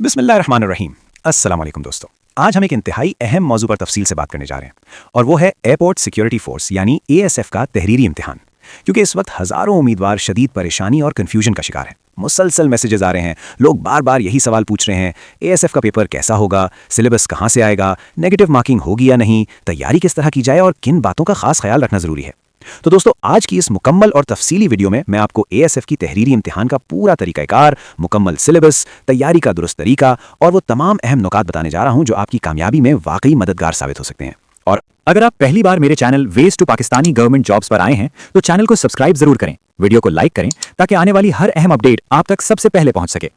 बिस्मिल्लाहिर्रहमानिर्रहीम। अस्सलाम वालेकुम दोस्तों, आज हम एक इंतहाई अहम मौजू पर तफसील से बात करने जा रहे हैं और वो है एयरपोर्ट सिक्योरिटी फोर्स यानी एएसएफ का तहरीरी इम्तिहान। क्योंकि इस वक्त हज़ारों उम्मीदवार शदीद परेशानी और कन्फ्यूजन का शिकार हैं। मुसलसल मैसेजेस आ रहे हैं, लोग बार बार यही सवाल पूछ रहे हैं, एएसएफ का पेपर कैसा होगा, सिलेबस कहाँ से आएगा, नेगेटिव मार्किंग होगी या नहीं, तैयारी किस तरह की जाए और किन बातों का खास ख्याल रखना ज़रूरी है। तो दोस्तों, आज की इस मुकम्मल और तफसीली वीडियो में मैं आपको एएसएफ की तहरीरी इम्तिहान का पूरा तरीक़ाकार, मुकम्मल सिलेबस, तैयारी का दुरुस्त तरीका और वो तमाम अहम नुकात बताने जा रहा हूं जो आपकी कामयाबी में वाकई मददगार साबित हो सकते हैं। और अगर आप पहली बार मेरे channel ways to Pakistani government jobs पर आए हैं तो चैनल को सब्सक्राइब जरूर करें, वीडियो को लाइक करें ताकि आने वाली हर अहम अपडेट आप तक सबसे पहले पहुंच सके।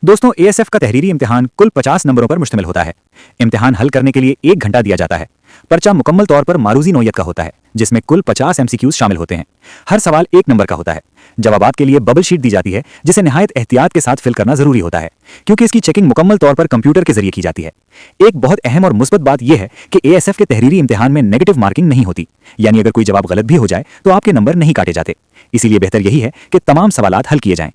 दोस्तों, एएसएफ का तहरीरी इम्तिहान कुल 50 नंबरों पर मुश्तमिल होता है। इम्तिहान हल करने के लिए 1 घंटा दिया जाता है। पर्चा मुकम्मल तौर पर मारूजी नौयत का होता है जिसमें कुल 50 एमसीक्यूज शामिल होते हैं। हर सवाल 1 नंबर का होता है। जवाबात के लिए बबल शीट दी जाती है जिसे निहायत एहतियात के साथ फिल करना जरूरी होता है क्योंकि इसकी चेकिंग मुकम्मल तौर पर कंप्यूटर के जरिए की जाती है। एक बहुत अहम और मुस्बत बात यह है कि एएसएफ के तहरीरी इम्तिहान में नेगेटिव मार्किंग नहीं होती, यानी अगर कोई जवाब गलत भी हो जाए तो आपके नंबर नहीं काटे जाते। इसीलिए बेहतर यही है कि तमाम सवालात हल किए जाएं।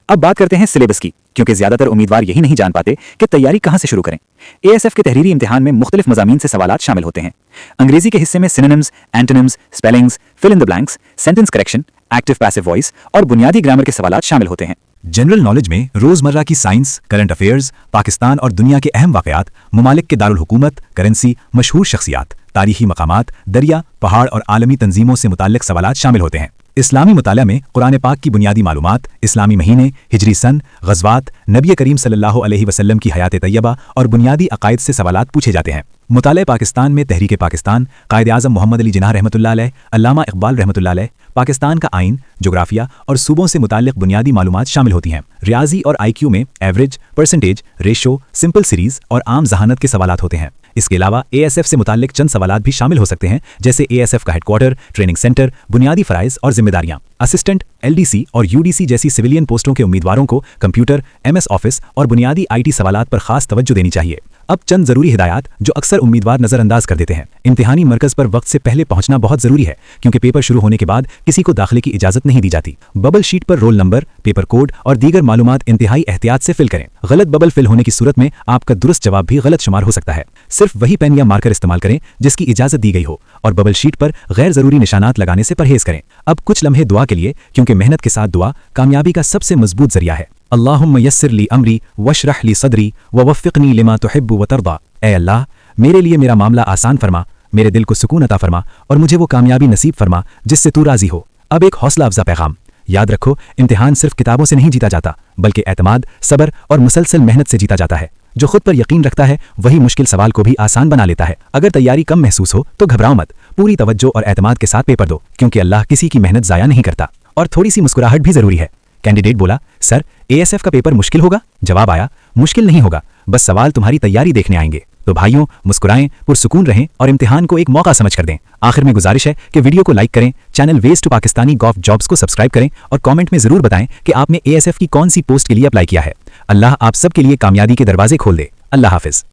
अब बात करते हैं सिलेबस की, क्योंकि ज्यादातर उम्मीदवार यही नहीं जान पाते कि तैयारी कहां से शुरू करें। एएसएफ के तहरीरी इम्तिहान में मुख्तलिफ मज़ामीन से सवालात शामिल होते हैं। अंग्रेजी के हिस्से में synonyms, antonyms, spellings, fill in the blanks, sentence correction, active passive voice और बुनियादी ग्रामर के सवालात शामिल होते हैं। जनरल नॉलेज में रोजमर्रा की साइंस, करंट अफेयर्स, पाकिस्तान और दुनिया के अहम वाकयात, ममालिक के दारुल हुकूमत, करेंसी, मशहूर शख्सियात, तारीखी मकामात, दरिया, पहाड़ और आलमी तंजीमों से मुताल्लिक सवालात शामिल होते हैं। इस्लामी मुताला में कुरान पाक की बुनियादी मालूमात, इस्लामी महीने, हिजरी सन, गज़वात, नबी करीम सल्लल्लाहु अलैहि वसल्लम की हयात तैयबा और बुनियादी अकायद से सवालात पूछे जाते हैं। मुताले पाकिस्तान में तहरीक पाकिस्तान, कायद आज़म मोहम्मद अली जिन्नाह रहमतुल्लाह अलैह, अल्लामा इकबाल रहमतुल्लाह अलैह, पाकिस्तान का आइन, जोग्राफिया और सूबों से मुताल्लिक बुनियादी मालूमात शामिल होती हैं। रियाजी और आईक्यू में average, percentage, ratio, simple series और आम जहानत के सवालात होते हैं। इसके अलावा एएसएफ से मुताल्लिक चंद सवालात भी शामिल हो सकते हैं, जैसे एएसएफ का हेडक्वार्टर, ट्रेनिंग सेंटर, बुनियादी फराइज और जिम्मेदारियां। असिस्टेंट, एलडीसी और यूडीसी जैसी सिविलियन पोस्टों के उम्मीदवारों को कंप्यूटर, एमएस ऑफिस और बुनियादी आईटी सवालात पर खास तवज्जो देनी चाहिए। अब चंद जरूरी हिदायत जो अक्सर उम्मीदवार नजरअंदाज कर देते हैं। इम्तिहानी मरकज पर वक्त से पहले पहुंचना बहुत जरूरी है क्योंकि पेपर शुरू होने के बाद किसी को दाखिले की इजाजत नहीं दी जाती। बबल शीट पर रोल नंबर, पेपर कोड और दीगर मालूमात इंतहाई एहतियात से फिल करें। गलत बबल फिल होने की सूरत में आपका दुरुस्त जवाब भी गलत शुमार हो सकता है। सिर्फ वही पेन या मार्कर इस्तेमाल करें जिसकी इजाजत दी गई हो और बबल शीट पर गैर जरूरी निशानात लगाने से परहेज करें। अब कुछ लम्हे दुआ के लिए, क्योंकि मेहनत के साथ दुआ कामयाबी का सबसे मजबूत जरिया है। अल्लाहुम्मा यस्सिर ली अमरी वशरह ली सदरी ववफ़्फ़िक़नी लिमा तुहिब्बु व तर्दा। ऐ अल्लाह, मेरे लिए मेरा मामला आसान फरमा, मेरे दिल को सुकून अता फरमा और मुझे वो कामयाबी नसीब फरमा जिससे तू राजी हो। अब एक हौसला अफजा पैगाम, याद रखो, इम्तिहान सिर्फ किताबों से नहीं जीता जाता बल्कि एतमाद, सब्र और मुसलसल मेहनत से जीता जाता है। जो खुद पर यकीन रखता है वही मुश्किल सवाल को भी आसान बना लेता है। अगर तैयारी कम महसूस हो तो घबराओ मत, पूरी तवज्जो और एतमाद के साथ पेपर दो क्योंकि अल्लाह किसी की मेहनत जाया नहीं करता। और थोड़ी सी मुस्कुराहट भी जरूरी है। कैंडिडेट बोला, सर एएसएफ का पेपर मुश्किल होगा? जवाब आया, मुश्किल नहीं होगा, बस सवाल तुम्हारी तैयारी देखने आएंगे। तो भाइयों, मुस्कुराएं, पुरसुकून रहें और इम्तिहान को एक मौका समझ कर दें। आखिर में गुजारिश है कि वीडियो को लाइक करें, channel ways to Pakistani gov jobs को सब्सक्राइब करें और कमेंट में जरूर बताएं कि आपने एएसएफ की कौन सी पोस्ट के लिए अप्लाई किया है। अल्लाह आप सब के लिए कामयाबी के दरवाजे खोल दे। अल्लाह हाफिज।